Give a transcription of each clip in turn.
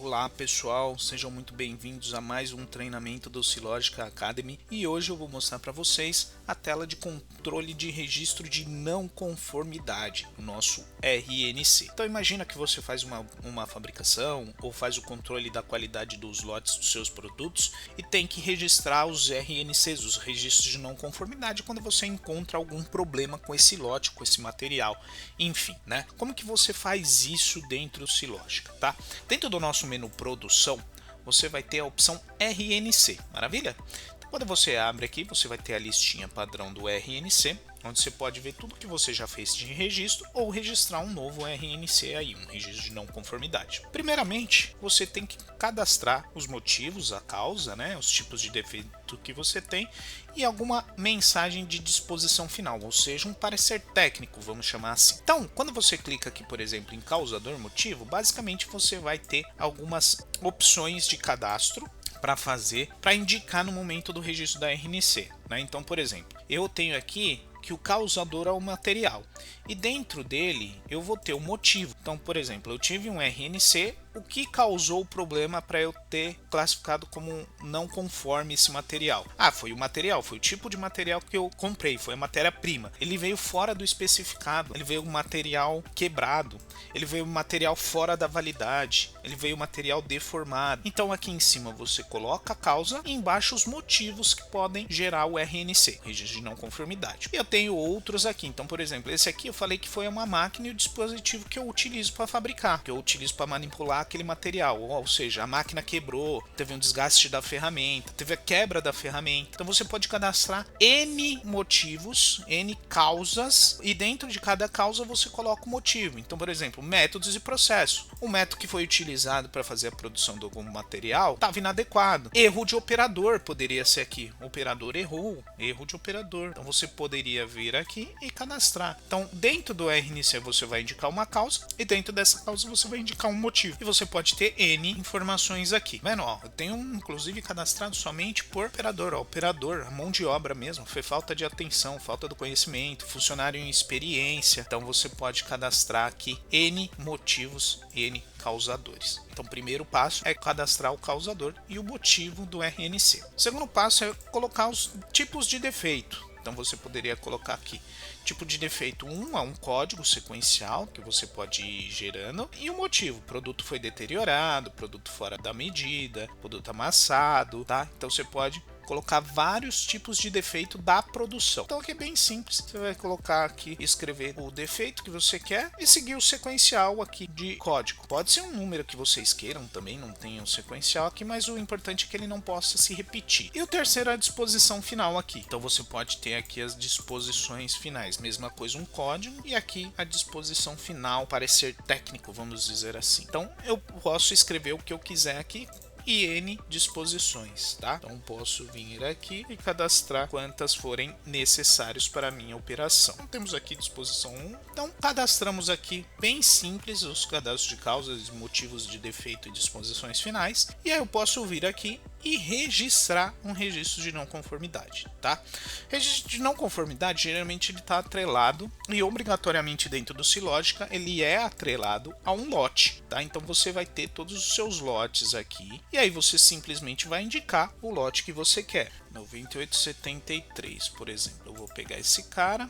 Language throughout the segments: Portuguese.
Olá pessoal, sejam muito bem-vindos a mais um treinamento do Silogica Academy e hoje eu vou mostrar para vocês a tela de controle de registro de não conformidade, o nosso RNC. Então imagina que você faz uma fabricação ou faz o controle da qualidade dos lotes dos seus produtos e tem que registrar os RNCs, os registros de não conformidade, quando você encontra algum problema com esse lote, com esse material, enfim, né? Como que você faz isso dentro do Silogica, tá? Dentro do nosso menu produção, você vai ter a opção RNC, maravilha? Então, quando você abre aqui, você vai ter a listinha padrão do RNC, onde você pode ver tudo que você já fez de registro ou registrar um novo RNC aí, um registro de não conformidade. Primeiramente, você tem que cadastrar os motivos, a causa, né, os tipos de defeito que você tem e alguma mensagem de disposição final, ou seja, um parecer técnico, vamos chamar assim. Então, quando você clica aqui, por exemplo, em causador motivo, basicamente você vai ter algumas opções de cadastro para fazer, para indicar no momento do registro da RNC, né? Então, por exemplo, eu tenho aqui que o causador é o material e dentro dele eu vou ter o motivo. Então, por exemplo, eu tive um RNC, o que causou o problema para eu ter classificado como não conforme esse material? Ah, foi o material, foi o tipo de material que eu comprei, foi a matéria-prima. Ele veio fora do especificado, ele veio um material quebrado, ele veio um material fora da validade, ele veio um material deformado. Então aqui em cima você coloca a causa e embaixo os motivos que podem gerar o RNC, registro de não conformidade. E eu tenho outros aqui, então por exemplo, esse aqui eu falei que foi uma máquina e o dispositivo que eu utilizo para fabricar, que eu utilizo para manipular aquele material, ou seja, a máquina quebrou, teve um desgaste da ferramenta, teve a quebra da ferramenta. Então você pode cadastrar N motivos, N causas, e dentro de cada causa você coloca o motivo. Então, por exemplo, métodos e processo. O método que foi utilizado para fazer a produção de algum material estava inadequado. Erro de operador poderia ser aqui. O operador errou, erro de operador. Então você poderia vir aqui e cadastrar. Então, dentro do RNC você vai indicar uma causa e dentro dessa causa você vai indicar um motivo. E você pode ter N informações aqui. Vendo, ó, eu tenho inclusive cadastrado somente por operador, ó, operador, a mão de obra mesmo, foi falta de atenção, falta do conhecimento, funcionário em experiência. Então você pode cadastrar aqui N motivos, N causadores. Então o primeiro passo é cadastrar o causador e o motivo do RNC. O segundo passo é colocar os tipos de defeito. Então você poderia colocar aqui tipo de defeito 1 é um código sequencial que você pode ir gerando e o motivo, produto foi deteriorado, produto fora da medida, produto amassado, tá? Então você pode colocar vários tipos de defeito da produção. Então aqui é bem simples, você vai colocar aqui, escrever o defeito que você quer e seguir o sequencial aqui de código. Pode ser um número que vocês queiram também, não tem um sequencial aqui, mas o importante é que ele não possa se repetir. E o terceiro é a disposição final aqui. Então você pode ter aqui as disposições finais, mesma coisa um código e aqui a disposição final, parecer técnico, vamos dizer assim. Então eu posso escrever o que eu quiser aqui e N disposições, tá? Então posso vir aqui e cadastrar quantas forem necessários para a minha operação. Então, temos aqui disposição 1, então cadastramos aqui bem simples os cadastros de causas, motivos de defeito e disposições finais, e aí eu posso vir aqui e registrar um registro de não conformidade, tá? Registro de não conformidade geralmente ele está atrelado e obrigatoriamente dentro do Silogica ele é atrelado a um lote, tá? Então você vai ter todos os seus lotes aqui e aí você simplesmente vai indicar o lote que você quer. 9873, por exemplo, eu vou pegar esse cara,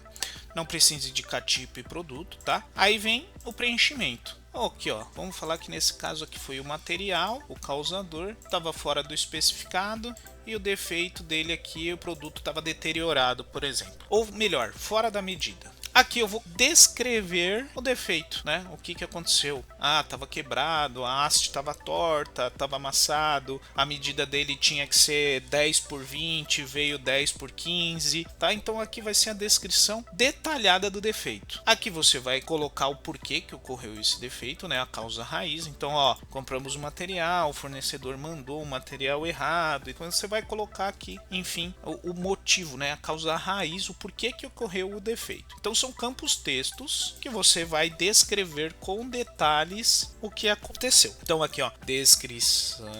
não precisa indicar tipo e produto, tá? Aí vem o preenchimento. Aqui, ó, vamos falar que nesse caso aqui foi o material, o causador estava fora do especificado e o defeito dele aqui, o produto estava deteriorado, por exemplo, ou melhor, fora da medida. Aqui eu vou descrever o defeito, né? O que aconteceu? Ah, estava quebrado, a haste estava torta, estava amassado, a medida dele tinha que ser 10 por 20, veio 10 por 15, tá? Então aqui vai ser a descrição detalhada do defeito. Aqui você vai colocar o porquê que ocorreu esse defeito, né? A causa raiz. Então, ó, compramos o material, o fornecedor mandou o material errado, então você vai colocar aqui, enfim, o motivo, né? A causa raiz, o porquê que ocorreu o defeito. Então são campos textos que você vai descrever com detalhes o que aconteceu. Então aqui, ó, descrição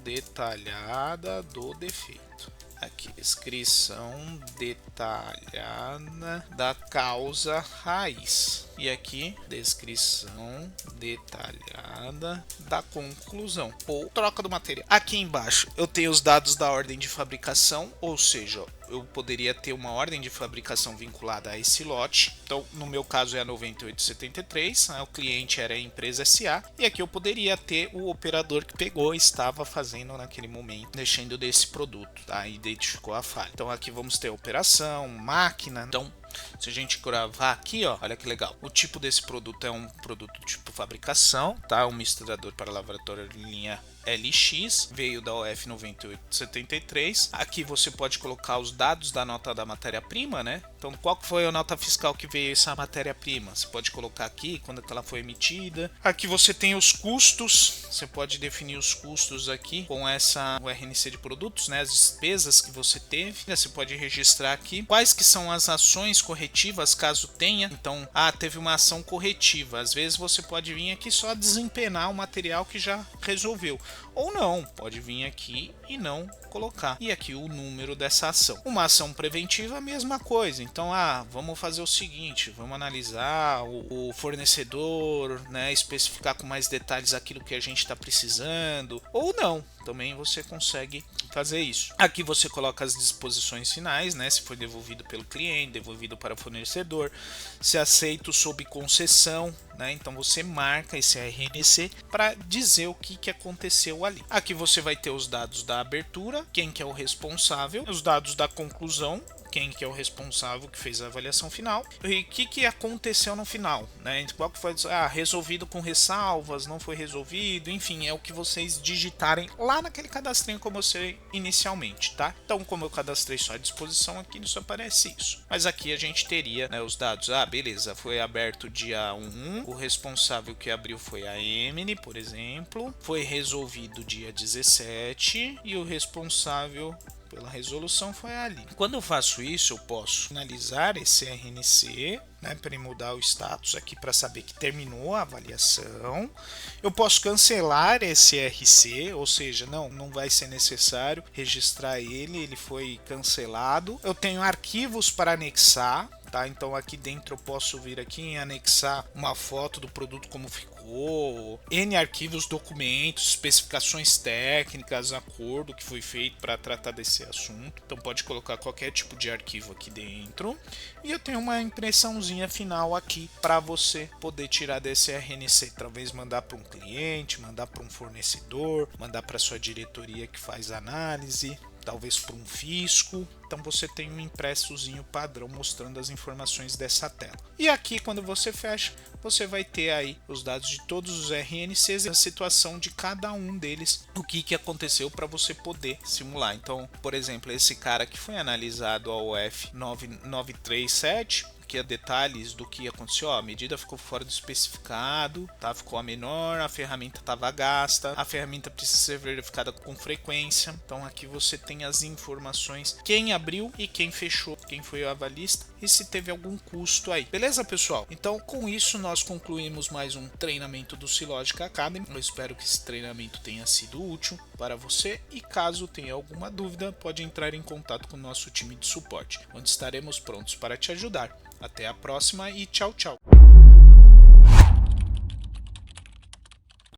detalhada do defeito. Aqui, descrição detalhada da causa raiz. e aqui descrição detalhada da conclusão ou troca do material. Aqui embaixo eu tenho os dados da ordem de fabricação, ou seja, eu poderia ter uma ordem de fabricação vinculada a esse lote. Então, no meu caso é a 9873, o cliente era a empresa SA, e aqui eu poderia ter o operador que pegou e estava fazendo naquele momento, mexendo desse produto, tá? Identificou a falha. Então aqui vamos ter operação, máquina. Então, se a gente gravar aqui, ó, olha que legal. O tipo desse produto é um produto tipo fabricação, tá? Um misturador para laboratório de linha LX, veio da OF 9873. Aqui você pode colocar os dados da nota da matéria-prima, né? Então, qual foi a nota fiscal que veio essa matéria-prima? Você pode colocar aqui quando ela foi emitida. Aqui você tem os custos. Você pode definir os custos aqui com o RNC de produtos, né? As despesas que você teve. Você pode registrar aqui quais que são as ações corretivas, caso tenha. Então, teve uma ação corretiva. Às vezes você pode vir aqui só desempenar o material que já resolveu. Ou não, pode vir aqui e não colocar. E aqui o número dessa ação. Uma ação preventiva, a mesma coisa. Então, vamos fazer o seguinte, vamos analisar o fornecedor, né, especificar com mais detalhes aquilo que a gente está precisando. Ou não, também você consegue fazer isso. Aqui você coloca as disposições finais, né, se foi devolvido pelo cliente, devolvido para o fornecedor, se aceito sob concessão, né, então você marca esse RNC para dizer o que aconteceu ali. Aqui você vai ter os dados da abertura, quem que é o responsável, os dados da conclusão, quem que é o responsável que fez a avaliação final e o que aconteceu no final, né? Qual que foi resolvido com ressalvas, não foi resolvido, enfim, é o que vocês digitarem lá naquele cadastrinho que eu mostrei inicialmente, tá? Então, como eu cadastrei só a disposição aqui, só aparece isso. Mas aqui a gente teria, né, os dados. Beleza, foi aberto dia 1, o responsável que abriu foi a Emily, por exemplo, foi resolvido dia 17 e o responsável pela resolução foi ali. Quando eu faço isso, eu posso finalizar esse RNC, né, para mudar o status aqui para saber que terminou a avaliação. Eu posso cancelar esse RC, ou seja, não vai ser necessário registrar ele foi cancelado. Eu tenho arquivos para anexar. Tá? Então aqui dentro eu posso vir aqui em anexar uma foto do produto como ficou, N arquivos, documentos, especificações técnicas, acordo que foi feito para tratar desse assunto. Então pode colocar qualquer tipo de arquivo aqui dentro. E eu tenho uma impressãozinha final aqui para você poder tirar desse RNC, talvez mandar para um cliente, mandar para um fornecedor, mandar para sua diretoria que faz análise, talvez para um fisco. Então você tem um impressozinho padrão mostrando as informações dessa tela. E aqui quando você fecha, você vai ter aí os dados de todos os RNCs e a situação de cada um deles, o que aconteceu para você poder simular. Então, por exemplo, esse cara que foi analisado ao F9937, aqui detalhes do que aconteceu, a medida ficou fora do especificado, tá? Ficou a menor, a ferramenta estava gasta, a ferramenta precisa ser verificada com frequência. Então aqui você tem as informações, quem abriu e quem fechou, quem foi o avalista e se teve algum custo aí. Beleza, pessoal? Então com isso nós concluímos mais um treinamento do Silogica Academy. Eu espero que esse treinamento tenha sido útil para você e caso tenha alguma dúvida, pode entrar em contato com o nosso time de suporte, onde estaremos prontos para te ajudar. Até a próxima e tchau, tchau!